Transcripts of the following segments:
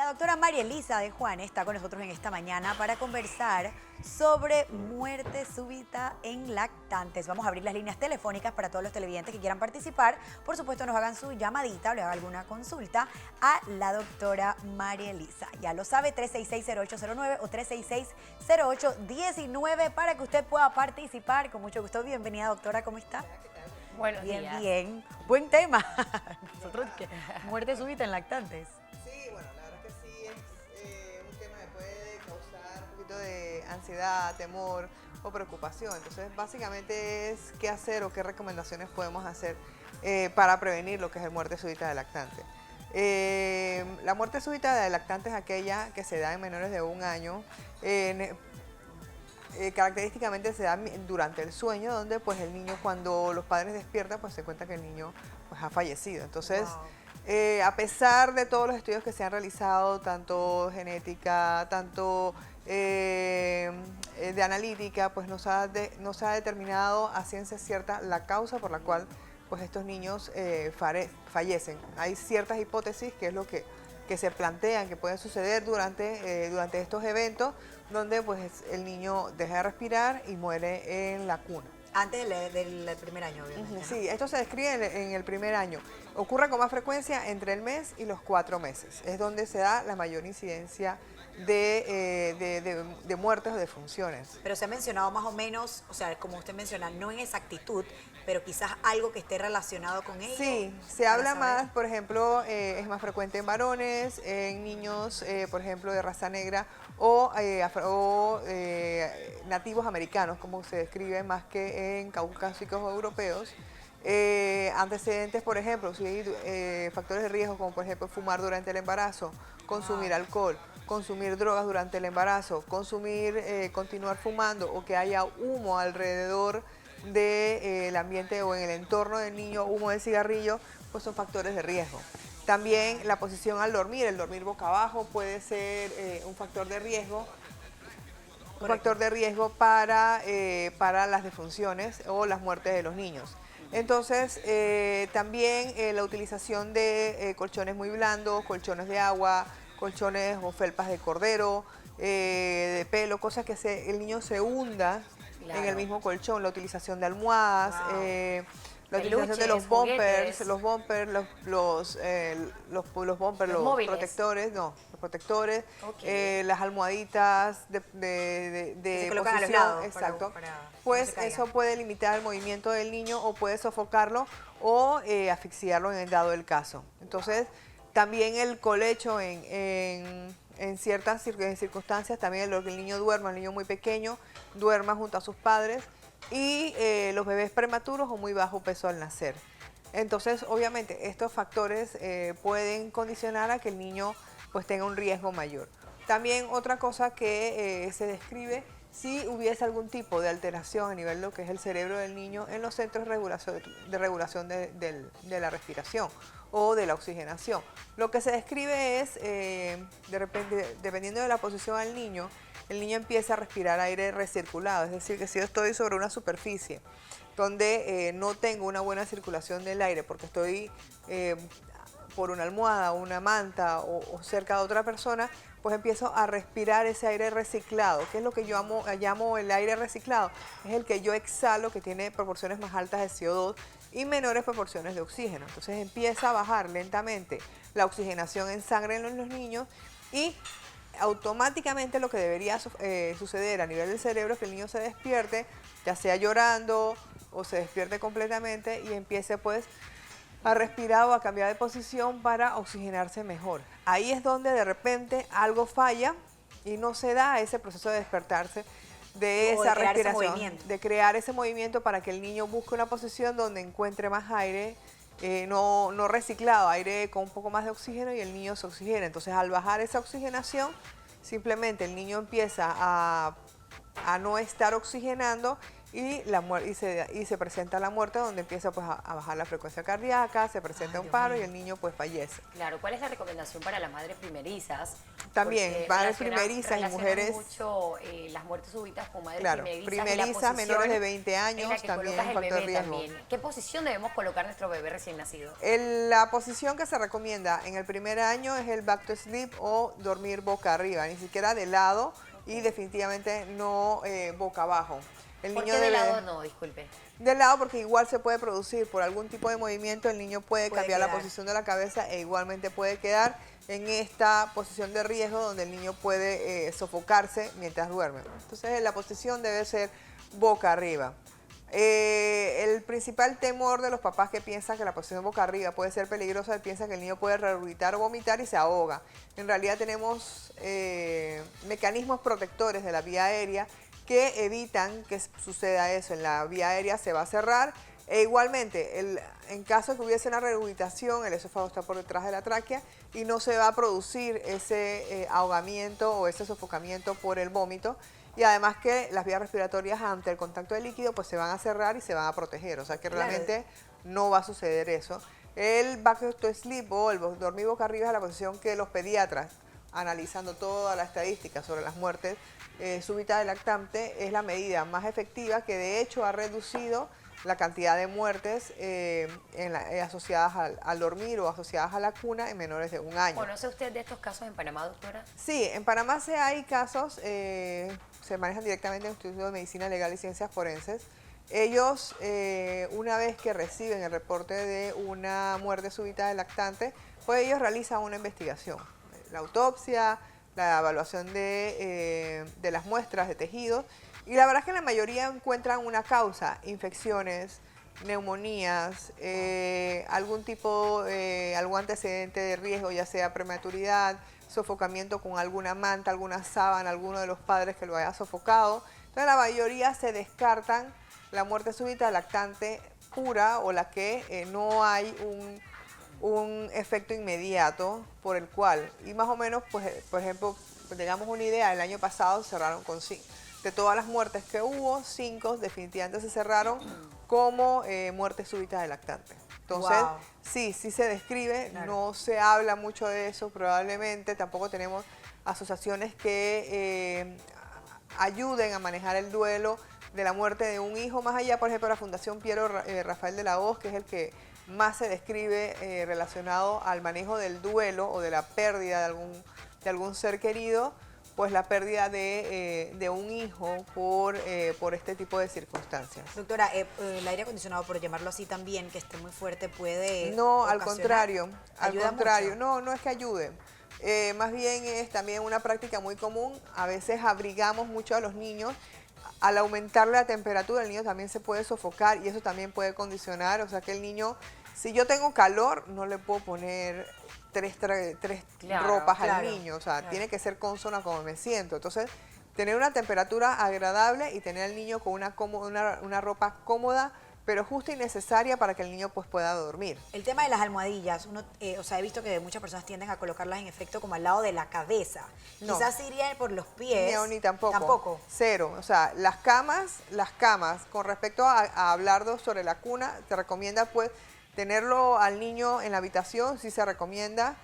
La doctora María Elisa de Juan está con nosotros en esta mañana para conversar sobre muerte súbita en lactantes. Vamos a abrir las líneas telefónicas para todos los televidentes que quieran participar. Por supuesto, nos hagan su llamadita o le hagan alguna consulta a la doctora María Elisa. Ya lo sabe, 366-0809 o 366-0819 para que usted pueda participar. Con mucho gusto. Bienvenida, doctora. ¿Cómo está? Buenos Bien, días. bien. Buen tema. Nosotros, muerte súbita en lactantes. Sí, bueno, la verdad que sí es un tema que puede causar un poquito de ansiedad, temor o preocupación. Entonces, básicamente es qué hacer o qué recomendaciones podemos hacer para prevenir lo que es el muerte súbita de lactante. La muerte súbita de lactante es aquella que se da en menores de 1 año. Característicamente se da durante el sueño, donde pues el niño, cuando los padres despiertan, pues se cuenta que el niño pues ha fallecido. Entonces, a pesar de todos los estudios que se han realizado, tanto genética, tanto de analítica, pues no se ha determinado a ciencia cierta la causa por la cual pues estos niños fallecen. Hay ciertas hipótesis, que es lo que se plantean que puede suceder durante estos eventos, donde pues el niño deja de respirar y muere en la cuna. Antes del primer año, obviamente. Sí, esto se describe en el primer año. Ocurre con más frecuencia entre el mes y los 4 meses. Es donde se da la mayor incidencia de muertes o de funciones. Pero se ha mencionado más o menos, o sea, como usted menciona, no en exactitud, pero quizás algo que esté relacionado con ello. Sí, se habla más, por ejemplo, es más frecuente en varones, en niños, por ejemplo, de raza negra o nativos americanos, como se describe, más que en caucásicos o europeos. Antecedentes, por ejemplo, si hay factores de riesgo, como por ejemplo fumar durante el embarazo, consumir alcohol, consumir drogas durante el embarazo, continuar fumando, o que haya humo alrededor del ambiente o en el entorno del niño, humo de cigarrillo, pues son factores de riesgo. También la posición al dormir, el dormir boca abajo puede ser un factor de riesgo. Un factor de riesgo para las defunciones o las muertes de los niños. Entonces, también la utilización de colchones muy blandos, colchones de agua, colchones o felpas de cordero, de pelo, cosas que el niño se hunda en el mismo colchón, la utilización de almohadas, la utilización de los bumpers, los protectores, las almohaditas de se colocan a los posición, lados exacto. para Pues no se caiga. eso puede limitar el movimiento del niño o puede sofocarlo o asfixiarlo en el dado del caso. Entonces, también el colecho en ciertas circunstancias, también lo que el niño duerma, el niño muy pequeño, duerma junto a sus padres, y los bebés prematuros o muy bajo peso al nacer. Entonces, obviamente, estos factores pueden condicionar a que el niño pues tenga un riesgo mayor. También otra cosa que se describe, si hubiese algún tipo de alteración a nivel de lo que es el cerebro del niño en los centros de regulación de la respiración o de la oxigenación. Lo que se describe es, de repente, dependiendo de la posición del niño, el niño empieza a respirar aire recirculado. Es decir, que si yo estoy sobre una superficie donde no tengo una buena circulación del aire porque estoy por una almohada, una manta o cerca de otra persona, pues empiezo a respirar ese aire reciclado. ¿Qué es lo que yo llamo el aire reciclado? Es el que yo exhalo, que tiene proporciones más altas de CO2 y menores proporciones de oxígeno. Entonces empieza a bajar lentamente la oxigenación en sangre en los niños, y automáticamente lo que debería suceder a nivel del cerebro es que el niño se despierte, ya sea llorando o se despierte completamente y empiece pues a respirar o a cambiar de posición para oxigenarse mejor. Ahí es donde de repente algo falla y no se da ese proceso de despertarse de esa respiración, de crear ese movimiento para que el niño busque una posición donde encuentre más aire, no reciclado, aire con un poco más de oxígeno, y el niño se oxigena. Entonces, al bajar esa oxigenación, simplemente el niño empieza a no estar oxigenando y, y se presenta la muerte, donde empieza pues a bajar la frecuencia cardíaca, se presenta Ay, un Dios paro mío. y el niño pues fallece. Claro, ¿cuál es la recomendación para las madres primerizas? También, Porque madres primerizas y relacionan mujeres, mucho las muertes súbitas con madres claro, primerizas. primerizas, menores de 20 en la años, que también colocas es el un factor de bebé riesgo. también. ¿Qué posición debemos colocar nuestro bebé recién nacido? La posición que se recomienda en el primer año es el back to sleep o dormir boca arriba, ni siquiera de lado y definitivamente no boca abajo. El ¿Por niño qué de debe lado no? Disculpe. de lado porque igual se puede producir por algún tipo de movimiento, el niño puede Puede cambiar la quedar. posición de la cabeza e igualmente puede quedar en esta posición de riesgo donde el niño puede sofocarse mientras duerme. Entonces la posición debe ser boca arriba. El principal temor de los papás que piensan que la posición boca arriba puede ser peligrosa, piensan que el niño puede regurgitar o vomitar y se ahoga. En realidad tenemos mecanismos protectores de la vía aérea que evitan que suceda eso. En la vía aérea se va a cerrar e igualmente, en caso de que hubiese una regurgitación, el esófago está por detrás de la tráquea y no se va a producir ese ahogamiento o ese sofocamiento por el vómito. Y además que las vías respiratorias ante el contacto de líquido pues se van a cerrar y se van a proteger. O sea que Claro. realmente no va a suceder eso. El back to sleep o el dormir boca arriba es la posición que los pediatras, analizando toda la estadística sobre las muertes súbitas de lactante, es la medida más efectiva que de hecho ha reducido la cantidad de muertes asociadas al dormir o asociadas a la cuna en menores de 1 año. ¿Conoce usted de estos casos en Panamá, doctora? Sí, en Panamá hay casos, se manejan directamente en el Instituto de Medicina Legal y Ciencias Forenses. Ellos, una vez que reciben el reporte de una muerte súbita de lactante, pues ellos realizan una investigación. La autopsia, la evaluación de las muestras de tejidos. Y la verdad es que la mayoría encuentran una causa, infecciones, neumonías, algún antecedente de riesgo, ya sea prematuridad, sofocamiento con alguna manta, alguna sábana, alguno de los padres que lo haya sofocado. Entonces la mayoría se descartan la muerte súbita lactante pura o la que no hay un efecto inmediato por el cual, y más o menos, pues, por ejemplo, tengamos una idea, el año pasado cerraron con 5. De todas las muertes que hubo, 5 definitivamente se cerraron como muertes súbitas de lactante. Entonces, Wow. sí se describe, Claro. no se habla mucho de eso probablemente, tampoco tenemos asociaciones que ayuden a manejar el duelo de la muerte de un hijo, más allá, por ejemplo, la Fundación Piero Rafael de la Hoz, que es el que más se describe relacionado al manejo del duelo o de la pérdida de algún ser querido, pues la pérdida de un hijo por este tipo de circunstancias. Doctora, el aire acondicionado, por llamarlo así también, que esté muy fuerte, puede No, al ocasionar- contrario, ayuda mucho. no es que ayude. Más bien es también una práctica muy común. A veces abrigamos mucho a los niños. Al aumentarle la temperatura, el niño también se puede sofocar y eso también puede condicionar. O sea que el niño, si yo tengo calor, no le puedo poner tres Claro, ropas al claro, niño. O sea, claro. tiene que ser consona como me siento. Entonces, tener una temperatura agradable y tener al niño con una ropa cómoda, pero justa y necesaria para que el niño pues pueda dormir. El tema de las almohadillas, o sea, he visto que muchas personas tienden a colocarlas en efecto como al lado de la cabeza. No. Quizás iría por los pies. Ni tampoco. Tampoco. Cero. O sea, las camas, con respecto a hablar sobre la cuna, te recomienda pues tenerlo al niño en la habitación, sí se recomienda,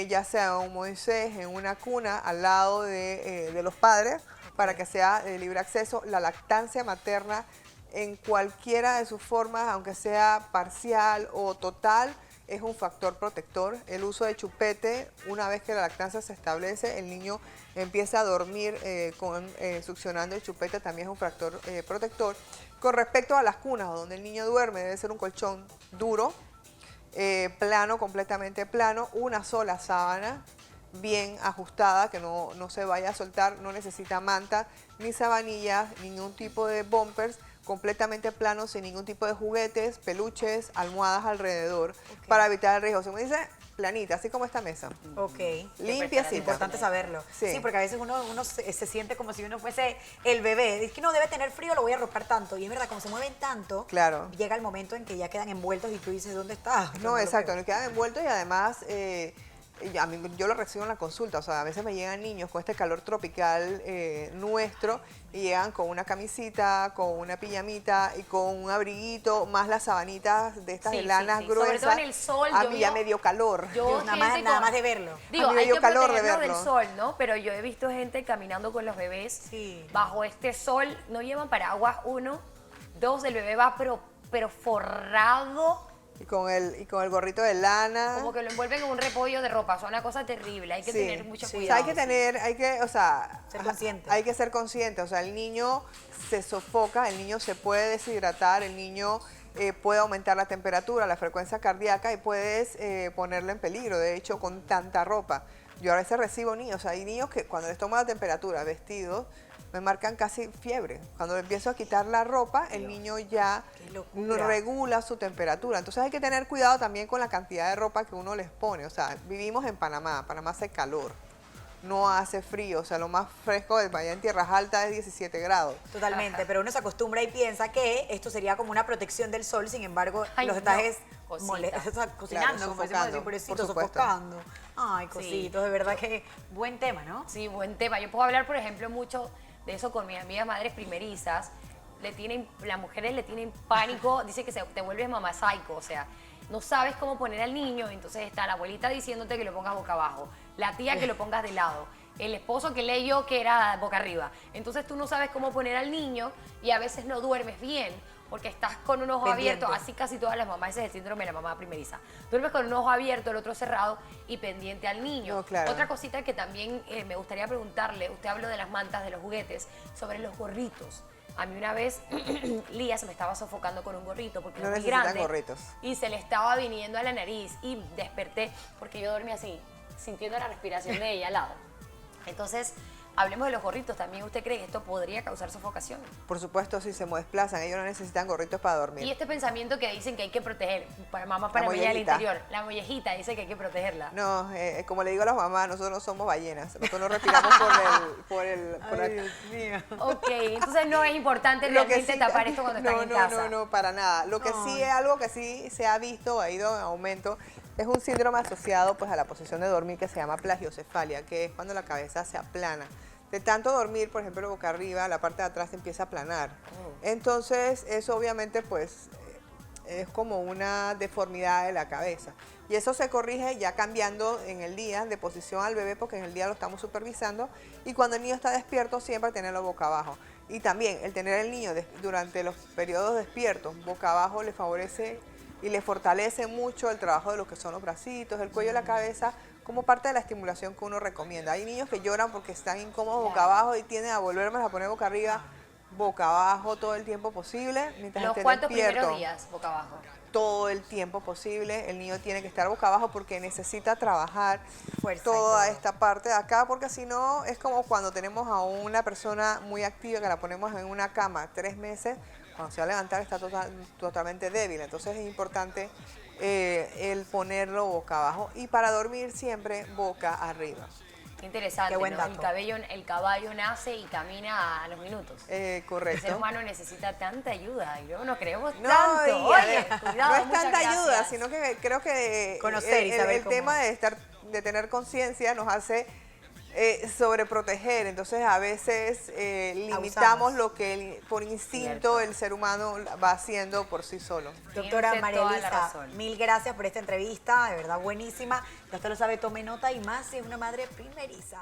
ya sea un Moisés en una cuna al lado de los padres, para que sea de libre acceso. La lactancia materna en cualquiera de sus formas, aunque sea parcial o total, es un factor protector. El uso de chupete, una vez que la lactancia se establece, el niño empieza a dormir succionando el chupete, también es un factor protector. Con respecto a las cunas, donde el niño duerme, debe ser un colchón duro, plano, completamente plano, una sola sábana, bien ajustada, que no se vaya a soltar, no necesita manta, ni sabanillas, ningún tipo de bumpers, completamente plano, sin ningún tipo de juguetes, peluches, almohadas alrededor, para evitar el riesgo. Se me dice planita, así como esta mesa. Ok. Limpiecita. Importante saberlo. Sí. Sí, porque a veces uno se siente como si uno fuese el bebé. Es que no debe tener frío, lo voy a arropar tanto. Y es verdad, como se mueven tanto, Claro. llega el momento en que ya quedan envueltos y tú dices, ¿dónde está? No, exacto, nos quedan envueltos y además yo lo recibo en la consulta, o sea, a veces me llegan niños con este calor tropical nuestro y llegan con una camisita, con una pijamita y con un abriguito, más las sabanitas de estas Sí, de lanas sí. gruesas. Sobre todo en el sol, A yo mí ya veo- me dio calor. Yo Nada más, gente nada con- más de verlo. Digo, A mí me hay dio que calor de protegerlos del verlo. sol, ¿no? Pero yo he visto gente caminando con los bebés Sí. bajo este sol, no llevan paraguas, 1, 2, el bebé va pero forrado, Y con el gorrito de lana. como que lo envuelven en un repollo de ropa, es una cosa terrible, hay que Sí, tener mucho sí. O cuidado. sea, Ser consciente. hay que ser consciente, o sea, el niño se sofoca, el niño se puede deshidratar, el niño puede aumentar la temperatura, la frecuencia cardíaca y puedes ponerlo en peligro, de hecho, con tanta ropa. Yo a veces recibo niños, hay niños que cuando les tomo la temperatura vestidos, me marcan casi fiebre. Cuando le empiezo a quitar la ropa, el niño ya Qué locura. no regula su temperatura. Entonces hay que tener cuidado también con la cantidad de ropa que uno les pone. O sea, vivimos en Panamá, Panamá hace calor, no hace frío. O sea, lo más fresco de allá en tierras altas es 17 grados. Totalmente, pero uno se acostumbra y piensa que esto sería como una protección del sol, sin embargo, Ay, los no. estás Cosita. cocinando, Claro, como decimos así, sofocando, pobrecitos, por supuesto. sofocando. Ay, cositos, de verdad que buen tema, ¿no? Sí, buen tema. Yo puedo hablar, por ejemplo, mucho de eso con mis amigas madres primerizas. Las mujeres le tienen pánico, dice que te vuelves mamá psycho, o sea, no sabes cómo poner al niño, entonces está la abuelita diciéndote que lo pongas boca abajo, la tía que lo pongas de lado, el esposo que leyó que era boca arriba. Entonces tú no sabes cómo poner al niño y a veces no duermes bien porque estás con un ojo Pendiente. abierto, así casi todas las mamás, ese es el síndrome de la mamá primeriza. Duermes con un ojo abierto, el otro cerrado y pendiente al niño. No, claro. Otra cosita que también me gustaría preguntarle, usted habló de las mantas, de los juguetes, sobre los gorritos. A mí una vez Lía se me estaba sofocando con un gorrito porque No era muy necesitan grande gorritos. y se le estaba viniendo a la nariz y desperté porque yo dormía así, sintiendo la respiración de ella al lado. Entonces, hablemos de los gorritos. ¿También usted cree que esto podría causar sofocación? Por supuesto, si se desplazan, ellos no necesitan gorritos para dormir. Y este pensamiento que dicen que hay que proteger, para mamá panameña del mollejita. interior, la mollejita dice que hay que protegerla. No, como le digo a las mamás, nosotros no somos ballenas, nosotros no respiramos por la- Dios mío. Ok, entonces no es importante Lo que realmente sí- tapar esto cuando están en casa. No, para nada. Lo que sí es algo que sí se ha visto, ha ido en aumento, es un síndrome asociado pues a la posición de dormir que se llama plagiocefalia, que es cuando la cabeza se aplana. De tanto dormir, por ejemplo, boca arriba, la parte de atrás se empieza a aplanar. Entonces, eso obviamente pues es como una deformidad de la cabeza. Y eso se corrige ya cambiando en el día de posición al bebé, porque en el día lo estamos supervisando. Y cuando el niño está despierto, siempre tenerlo boca abajo. Y también el tener el niño durante los periodos despiertos, boca abajo, le favorece y le fortalece mucho el trabajo de lo que son los bracitos, el cuello y la cabeza, como parte de la estimulación que uno recomienda. Hay niños que lloran porque están incómodos boca abajo y tienden a volverme a poner boca arriba, boca abajo todo el tiempo posible, mientras ¿Los esté cuántos despierto. primeros días boca abajo? Todo el tiempo posible, el niño tiene que estar boca abajo porque necesita trabajar Fuerza y toda todo. esta parte de acá, porque si no es como cuando tenemos a una persona muy activa que la ponemos en una cama 3 meses, cuando se va a levantar está totalmente débil, entonces es importante el ponerlo boca abajo y para dormir siempre boca arriba. Qué interesante, Qué buen ¿no? dato. El caballo nace y camina a los minutos. El Correcto. ser humano necesita tanta ayuda y luego no creemos No, tanto. y Oye, cuidado, no es muchas tanta ayuda, gracias. sino que creo que Conocer y saber el cómo. tema de tener conciencia nos hace sobreproteger. Entonces a veces limitamos Abusamos. lo que por instinto Cierto. el ser humano va haciendo por sí solo. Doctora Tiene usted María toda la Elisa, razón. mil gracias por esta entrevista, de verdad buenísima. Ya usted lo sabe, tome nota y más si es una madre primeriza.